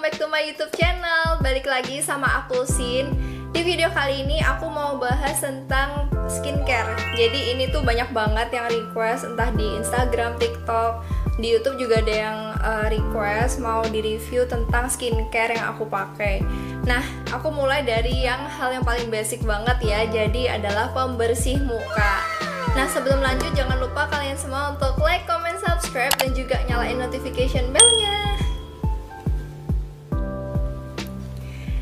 welcome back to my YouTube channel. Balik lagi sama aku Sin. Di video kali ini aku mau bahas tentang skincare. Jadi ini tuh banyak banget yang request, entah di Instagram, TikTok, di YouTube juga ada yang request mau di review tentang skincare yang aku pakai. Nah, aku mulai dari hal yang paling basic banget ya. Jadi adalah pembersih muka. Nah, sebelum lanjut jangan lupa kalian semua untuk like, comment, subscribe dan juga nyalain notification bell-nya.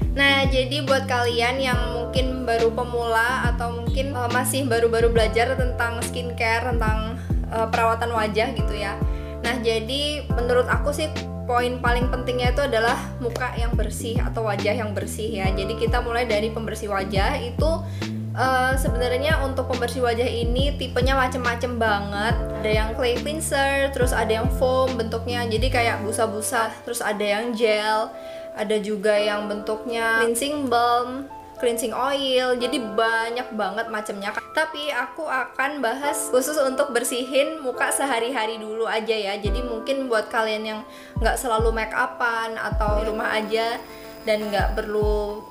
Nah, jadi buat kalian yang mungkin baru pemula atau mungkin masih baru-baru belajar tentang skincare, tentang perawatan wajah gitu ya. Nah, jadi menurut aku sih poin paling pentingnya itu adalah muka yang bersih atau wajah yang bersih ya. Jadi kita mulai dari pembersih wajah itu sebenarnya untuk pembersih wajah ini tipenya macem-macem banget. Ada yang clay cleanser, terus ada yang foam bentuknya, jadi kayak busa-busa, terus ada yang gel, ada juga yang bentuknya cleansing balm, cleansing oil, jadi banyak banget macamnya. Tapi aku akan bahas khusus untuk bersihin muka sehari-hari dulu aja ya. Jadi mungkin buat kalian yang nggak selalu make upan atau di rumah aja dan nggak perlu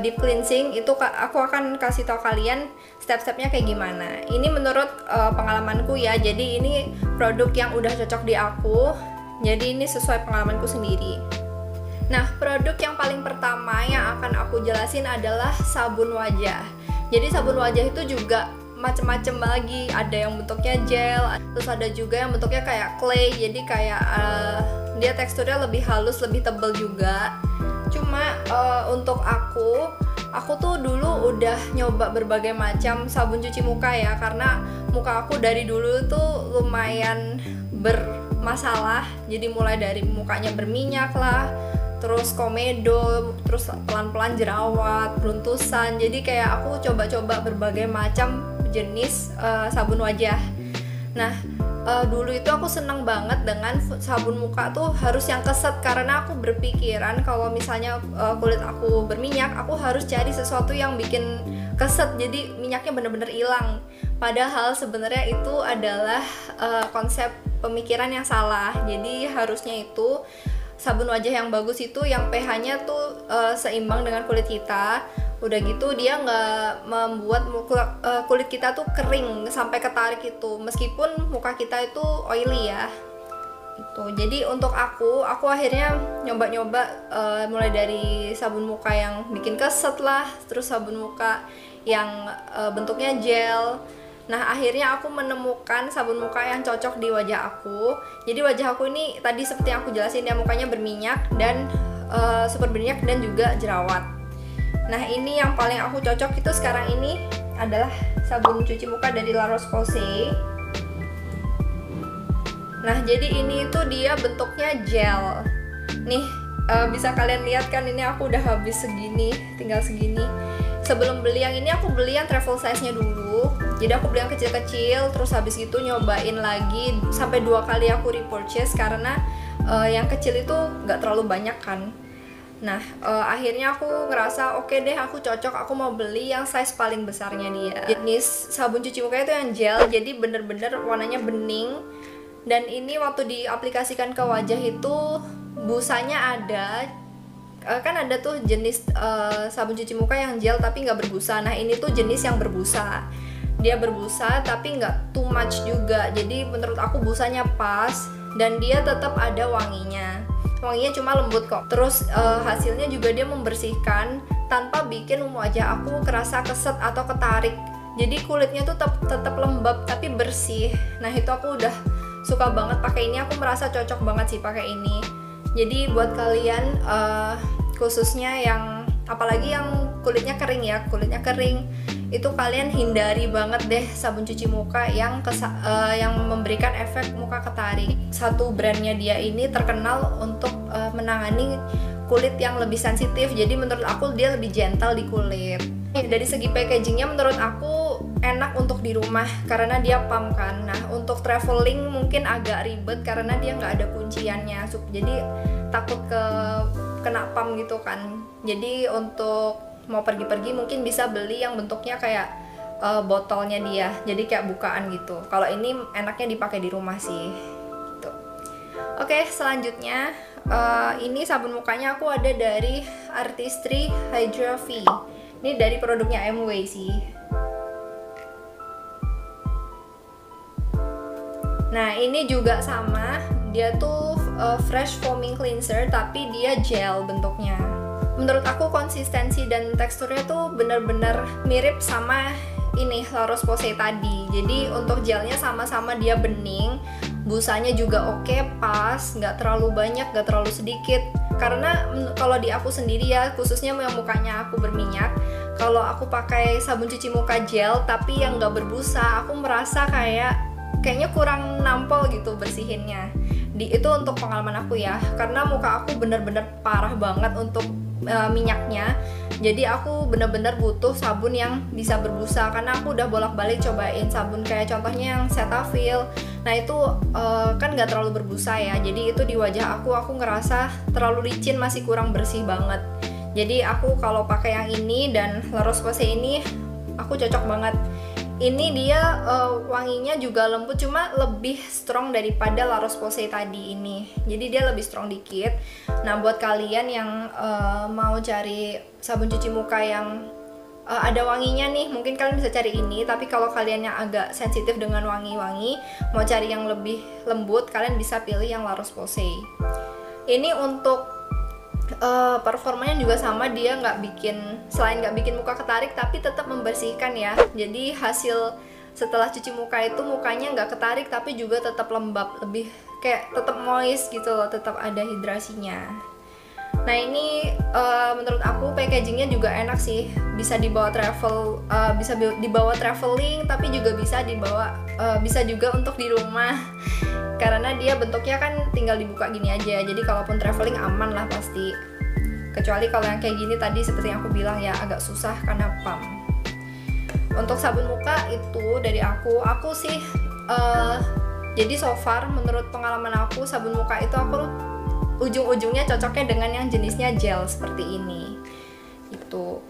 deep cleansing, itu aku akan kasih tahu kalian step-stepnya kayak gimana. Ini menurut pengalamanku ya, jadi ini produk yang udah cocok di aku, jadi ini sesuai pengalamanku sendiri. Nah, produk yang paling pertama yang akan aku jelasin adalah sabun wajah. Jadi sabun wajah itu juga macem-macem lagi, ada yang bentuknya gel, terus ada juga yang bentuknya kayak clay, jadi kayak dia teksturnya lebih halus, lebih tebal juga. Cuma untuk aku tuh dulu udah nyoba berbagai macam sabun cuci muka ya, karena muka aku dari dulu tuh lumayan bermasalah. Jadi mulai dari mukanya berminyak lah, terus komedo, terus pelan-pelan jerawat, beruntusan. Jadi kayak aku coba-coba berbagai macam jenis sabun wajah. Nah, dulu itu aku seneng banget dengan sabun muka tuh harus yang keset, karena aku berpikiran kalau misalnya kulit aku berminyak, aku harus cari sesuatu yang bikin keset, jadi minyaknya bener-bener hilang. Padahal sebenarnya itu adalah konsep pemikiran yang salah. Jadi harusnya itu sabun wajah yang bagus itu yang pH-nya tuh seimbang dengan kulit kita. Udah gitu dia nggak membuat kulit kita tuh kering sampai ketarik itu, meskipun muka kita itu oily ya. Itu. Jadi untuk aku akhirnya nyoba-nyoba mulai dari sabun muka yang bikin keset lah, terus sabun muka yang bentuknya gel. Nah, akhirnya aku menemukan sabun muka yang cocok di wajah aku. Jadi wajah aku ini tadi seperti yang aku jelasin ya, mukanya berminyak dan super berminyak dan juga jerawat. Nah, ini yang paling aku cocok itu sekarang ini adalah sabun cuci muka dari La Roche-Posay. Nah, jadi ini tuh dia bentuknya gel. Nih, bisa kalian lihat kan, ini aku udah habis segini, tinggal segini. Sebelum beli yang ini aku beli yang travel size-nya dulu. Jadi aku beli yang kecil-kecil, terus habis itu nyobain lagi sampai 2 kali aku repurchase karena yang kecil itu nggak terlalu banyak kan. Nah, akhirnya aku ngerasa oke deh, aku cocok, aku mau beli yang size paling besarnya dia. Jenis sabun cuci muka itu yang gel, jadi bener-bener warnanya bening. Dan ini waktu diaplikasikan ke wajah itu busanya ada. Kan ada tuh jenis sabun cuci muka yang gel tapi nggak berbusa. Nah, ini tuh jenis yang berbusa. Dia berbusa tapi nggak too much juga. Jadi menurut aku busanya pas dan dia tetap ada wanginya. Wanginya cuma lembut kok. Terus hasilnya juga dia membersihkan tanpa bikin wajah aku kerasa keset atau ketarik. Jadi kulitnya tuh tetap lembab tapi bersih. Nah, itu aku udah suka banget pakai ini. Aku merasa cocok banget sih pakai ini. Jadi buat kalian khususnya yang apalagi yang kulitnya kering ya, kulitnya kering, itu kalian hindari banget deh sabun cuci muka yang memberikan efek muka ketarik. Satu brandnya dia ini terkenal untuk menangani kulit yang lebih sensitif. Jadi menurut aku dia lebih gentle di kulit. Dari segi packagingnya menurut aku enak untuk di rumah karena dia pump kan. Nah, untuk traveling mungkin agak ribet karena dia nggak ada kunciannya. Jadi takut kena pump gitu kan. Jadi untuk mau pergi-pergi mungkin bisa beli yang bentuknya kayak botolnya dia, jadi kayak bukaan gitu. Kalau ini enaknya dipakai di rumah sih gitu. Oke, selanjutnya ini sabun mukanya aku ada dari Artistry Hydra V. Ini dari produknya MW sih. Nah ini juga sama, dia tuh fresh foaming cleanser tapi dia gel bentuknya. Menurut aku konsistensi dan teksturnya tuh bener-bener mirip sama ini La Roche-Posay tadi. Jadi untuk gelnya sama-sama dia bening, busanya juga oke, pas, nggak terlalu banyak, nggak terlalu sedikit. Karena kalau di aku sendiri ya, khususnya yang mukanya aku berminyak, kalau aku pakai sabun cuci muka gel tapi yang nggak berbusa, aku merasa kayaknya kurang nampol gitu bersihinnya. Itu untuk pengalaman aku ya, karena muka aku bener-bener parah banget untuk minyaknya. Jadi aku bener-bener butuh sabun yang bisa berbusa, karena aku udah bolak-balik cobain sabun kayak contohnya yang Cetaphil. Nah itu kan nggak terlalu berbusa ya, jadi itu di wajah aku ngerasa terlalu licin, masih kurang bersih banget. Jadi aku kalau pakai yang ini dan La Roche-Posay ini aku cocok banget. Ini dia wanginya juga lembut, cuma lebih strong daripada La Roche-Posay tadi ini. Jadi dia lebih strong dikit. Nah buat kalian yang mau cari sabun cuci muka yang ada wanginya nih, mungkin kalian bisa cari ini. Tapi kalau kalian yang agak sensitif dengan wangi-wangi, mau cari yang lebih lembut, kalian bisa pilih yang La Roche-Posay. Ini untuk performanya juga sama, dia selain nggak bikin muka ketarik tapi tetap membersihkan ya. Jadi hasil setelah cuci muka itu mukanya nggak ketarik tapi juga tetap lembab, lebih kayak tetap moist gitu loh, tetap ada hidrasinya. Nah ini menurut aku packagingnya juga enak sih, bisa dibawa traveling, tapi juga bisa juga untuk di rumah. Karena dia bentuknya kan tinggal dibuka gini aja, jadi kalaupun traveling aman lah pasti. Kecuali kalau yang kayak gini tadi seperti yang aku bilang ya, agak susah karena pump. Untuk sabun muka itu dari aku sih jadi so far menurut pengalaman aku, sabun muka itu aku ujung-ujungnya cocoknya dengan yang jenisnya gel seperti ini gitu.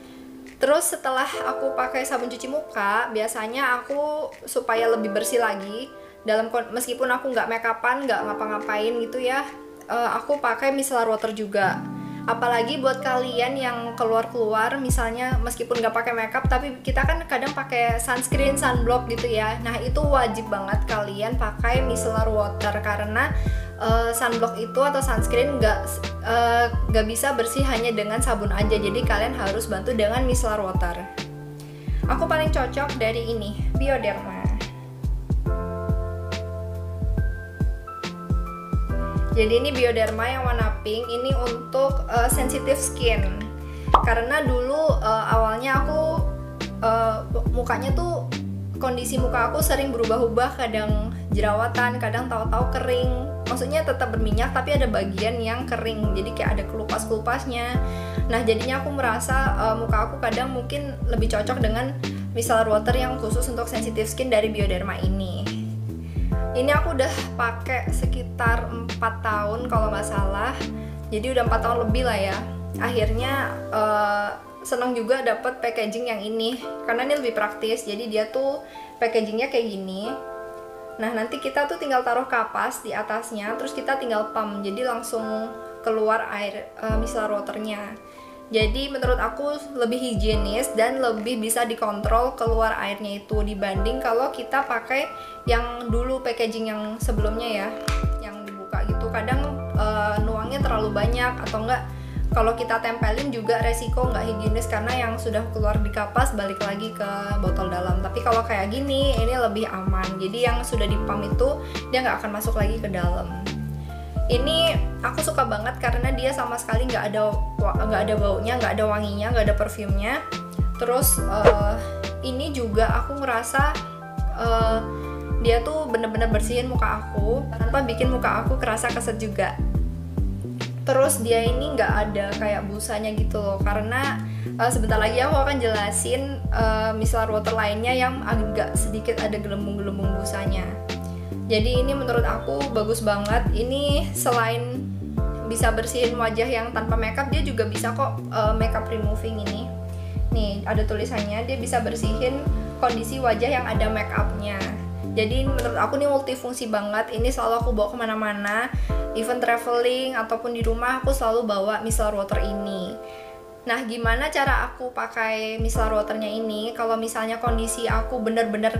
Terus setelah aku pakai sabun cuci muka, biasanya aku supaya lebih bersih lagi, meskipun aku nggak make upan, nggak ngapa-ngapain gitu ya, aku pakai micellar water juga. Apalagi buat kalian yang keluar-keluar, misalnya meskipun nggak pakai makeup tapi kita kan kadang pakai sunscreen, sunblock gitu ya. Nah itu wajib banget kalian pakai micellar water, karena sunblock itu atau sunscreen nggak bisa bersih hanya dengan sabun aja. Jadi kalian harus bantu dengan micellar water. Aku paling cocok dari ini, Bioderma. Jadi ini Bioderma yang warna pink, ini untuk sensitive skin. Karena dulu awalnya aku mukanya tuh, kondisi muka aku sering berubah-ubah, kadang jerawatan, kadang tahu-tahu kering. Maksudnya tetap berminyak tapi ada bagian yang kering, jadi kayak ada kelupas-kelupasnya. Nah jadinya aku merasa muka aku kadang mungkin lebih cocok dengan micellar water yang khusus untuk sensitive skin dari Bioderma ini. Ini aku udah pakai sekitar 4 tahun kalau nggak salah, jadi udah 4 tahun lebih lah ya. Akhirnya seneng juga dapet packaging yang ini, karena ini lebih praktis. Jadi dia tuh packagingnya kayak gini. Nah nanti kita tuh tinggal taruh kapas di atasnya, terus kita tinggal pump, jadi langsung keluar air micellar waternya. Jadi menurut aku lebih higienis dan lebih bisa dikontrol keluar airnya itu, dibanding kalau kita pakai yang dulu packaging yang sebelumnya ya, yang dibuka gitu. Kadang nuangnya terlalu banyak, atau enggak kalau kita tempelin juga resiko nggak higienis, karena yang sudah keluar di kapas balik lagi ke botol dalam. Tapi kalau kayak gini ini lebih aman, jadi yang sudah di pump itu dia nggak akan masuk lagi ke dalam. Ini aku suka banget karena dia sama sekali nggak ada baunya, nggak ada wanginya, nggak ada perfumenya. Terus ini juga aku ngerasa dia tuh bener-bener bersihin muka aku tanpa bikin muka aku kerasa keset juga. Terus dia ini nggak ada kayak busanya gitu loh, karena sebentar lagi aku akan jelasin micellar water lainnya yang agak sedikit ada gelembung-gelembung busanya. Jadi ini menurut aku bagus banget. Ini selain bisa bersihin wajah yang tanpa makeup, dia juga bisa kok makeup removing ini. Nih ada tulisannya, dia bisa bersihin kondisi wajah yang ada makeupnya. Jadi menurut aku nih multifungsi banget. Ini selalu aku bawa kemana-mana, even traveling ataupun di rumah aku selalu bawa micellar water ini. Nah, gimana cara aku pakai micellar waternya ini? Kalau misalnya kondisi aku bener-bener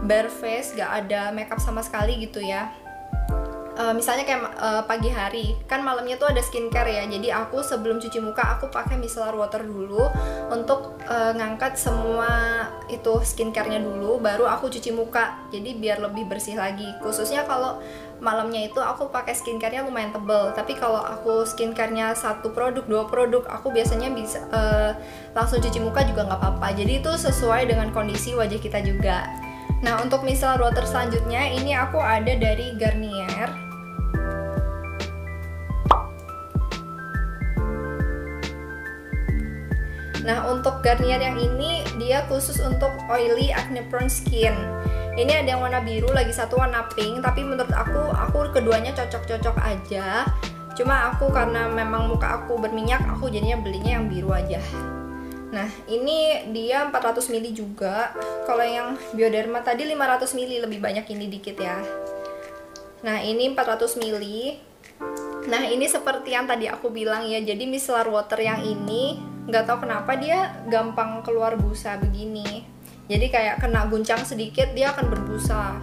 bare face, gak ada makeup sama sekali gitu ya. Misalnya kayak pagi hari, kan malamnya tuh ada skincare ya. Jadi aku sebelum cuci muka aku pakai micellar water dulu untuk ngangkat semua itu skincarenya dulu, baru aku cuci muka. Jadi biar lebih bersih lagi. Khususnya kalau malamnya itu aku pakai skincarenya lumayan tebel. Tapi kalau aku skincarenya 1 produk, 2 produk, aku biasanya bisa langsung cuci muka juga nggak apa-apa. Jadi itu sesuai dengan kondisi wajah kita juga. Nah, untuk micellar water selanjutnya ini aku ada dari Garnier. Nah, untuk Garnier yang ini dia khusus untuk oily acne prone skin. Ini ada yang warna biru, lagi satu warna pink, tapi menurut aku keduanya cocok-cocok aja. Cuma aku karena memang muka aku berminyak, aku jadinya belinya yang biru aja. Nah, ini dia 400 ml juga. Kalau yang Bioderma tadi 500 ml, lebih banyak ini dikit ya. Nah, ini 400 ml. Nah, ini seperti yang tadi aku bilang ya. Jadi micellar water yang ini nggak tahu kenapa dia gampang keluar busa begini. Jadi kayak kena guncang sedikit dia akan berbusa.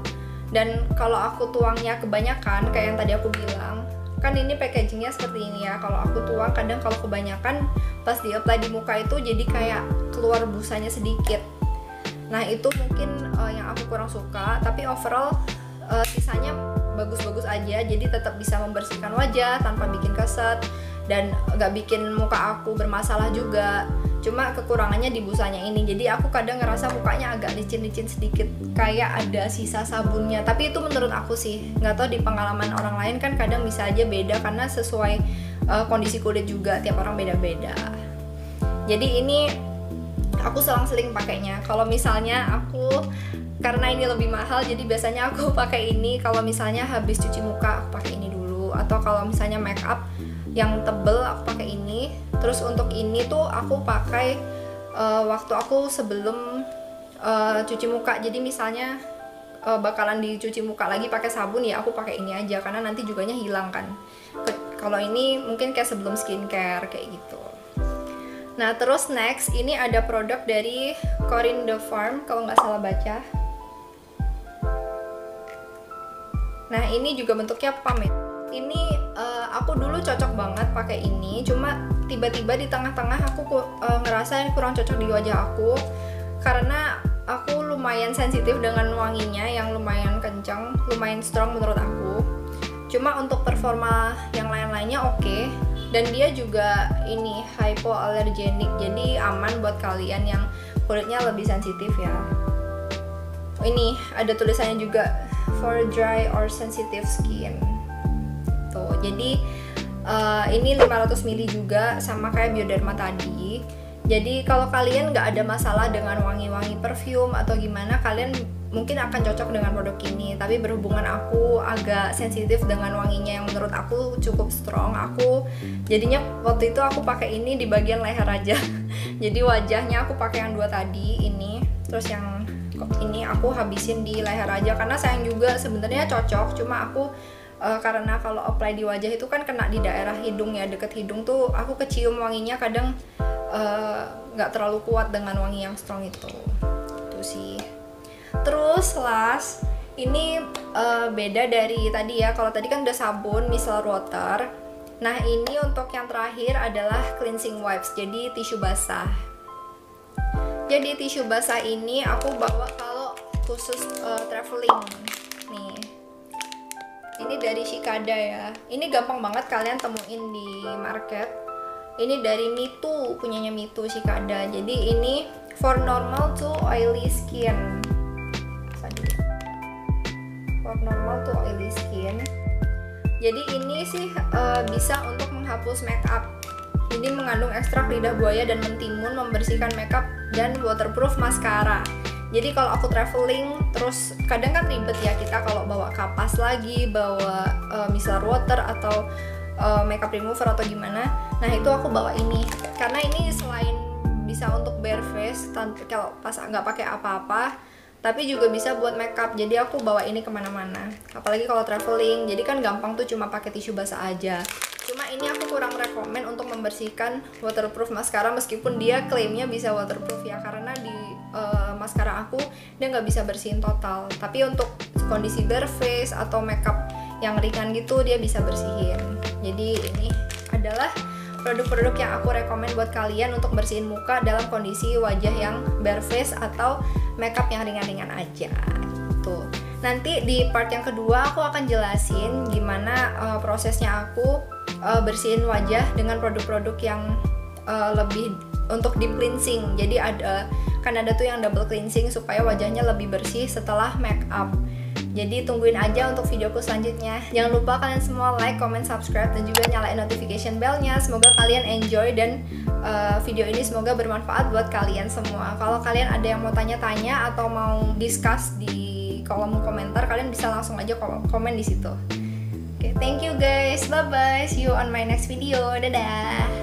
Dan kalau aku tuangnya kebanyakan kayak yang tadi aku bilang, kan ini packagingnya seperti ini ya. Kalau aku tuang kadang kalau kebanyakan pas di apply di muka itu jadi kayak keluar busanya sedikit. Nah, itu mungkin yang aku kurang suka. Tapi overall sisanya bagus-bagus aja. Jadi tetap bisa membersihkan wajah tanpa bikin keset dan gak bikin muka aku bermasalah juga. Cuma kekurangannya di busanya ini. Jadi aku kadang ngerasa mukanya agak licin-licin sedikit, kayak ada sisa sabunnya. Tapi itu menurut aku sih, nggak tahu di pengalaman orang lain kan kadang bisa aja beda karena sesuai kondisi kulit juga, tiap orang beda-beda. Jadi ini aku selang-seling pakainya. Kalau misalnya aku, karena ini lebih mahal, jadi biasanya aku pakai ini. Kalau misalnya habis cuci muka aku pakai ini dulu, atau kalau misalnya make up yang tebel aku pakai ini. Terus untuk ini tuh aku pakai waktu aku sebelum cuci muka. Jadi misalnya bakalan dicuci muka lagi pakai sabun, ya aku pakai ini aja karena nanti juganya hilang kan. Kalau ini mungkin kayak sebelum skincare kayak gitu. Nah, terus next ini ada produk dari Corinne de Farm kalau nggak salah baca. Nah, ini juga bentuknya pomade. Ini aku dulu cocok banget pakai ini, cuma tiba-tiba di tengah-tengah aku ngerasa ini kurang cocok di wajah aku karena aku lumayan sensitif dengan wanginya yang lumayan kencang, lumayan strong menurut aku. Cuma untuk performa yang lain-lainnya oke. Dan dia juga ini hypoallergenic, jadi aman buat kalian yang kulitnya lebih sensitif ya. Ini ada tulisannya juga for dry or sensitive skin. Tuh, jadi ini 500 ml juga sama kayak Bioderma tadi. Jadi kalau kalian nggak ada masalah dengan wangi-wangi perfume atau gimana, kalian mungkin akan cocok dengan produk ini. Tapi berhubungan aku agak sensitif dengan wanginya yang menurut aku cukup strong, aku jadinya waktu itu aku pakai ini di bagian leher aja. Jadi wajahnya aku pakai yang 2 tadi ini, terus yang ini aku habisin di leher aja karena sayang juga sebenarnya cocok, cuma aku karena kalau apply di wajah itu kan kena di daerah hidung ya, deket hidung tuh aku kecium wanginya kadang nggak terlalu kuat dengan wangi yang strong itu sih. Terus last ini beda dari tadi ya. Kalau tadi kan udah sabun micellar water. Nah, ini untuk yang terakhir adalah cleansing wipes, jadi tisu basah. Jadi tisu basah ini aku bawa kalau khusus traveling nih. Ini dari Cicada ya. Ini gampang banget kalian temuin di market. Ini dari Mitu, punyanya Mitu Cicada. Jadi ini for normal to oily skin. For normal to oily skin. Jadi ini sih bisa untuk menghapus makeup. Jadi mengandung ekstrak lidah buaya dan mentimun, membersihkan makeup dan waterproof mascara. Jadi kalau aku traveling, terus kadang kan ribet ya kita kalau bawa kapas lagi, bawa micellar water atau makeup remover atau gimana. Nah, itu aku bawa ini karena ini selain bisa untuk bare face, kalau pas nggak pakai apa-apa, tapi juga bisa buat makeup. Jadi aku bawa ini kemana-mana, apalagi kalau traveling. Jadi kan gampang tuh, cuma pakai tisu basah aja. Cuma ini aku kurang rekomen untuk membersihkan waterproof maskara, meskipun dia klaimnya bisa waterproof ya, karena di maskara aku dia nggak bisa bersihin total. Tapi untuk kondisi bare face atau makeup yang ringan gitu dia bisa bersihin. Jadi ini adalah produk-produk yang aku rekomen buat kalian untuk bersihin muka dalam kondisi wajah yang bare face atau makeup yang ringan-ringan aja. Tuh. Nanti di part yang kedua aku akan jelasin gimana prosesnya aku bersihin wajah dengan produk-produk yang lebih untuk deep cleansing. Jadi ada tuh yang double cleansing supaya wajahnya lebih bersih setelah make up. Jadi tungguin aja untuk videoku selanjutnya. Jangan lupa kalian semua like, comment, subscribe, dan juga nyalain notification bellnya. Semoga kalian enjoy dan video ini semoga bermanfaat buat kalian semua. Kalau kalian ada yang mau tanya-tanya atau mau discuss di kolom komentar, kalian bisa langsung aja komen di situ. Oke, thank you guys. Bye bye. See you on my next video. Dadah.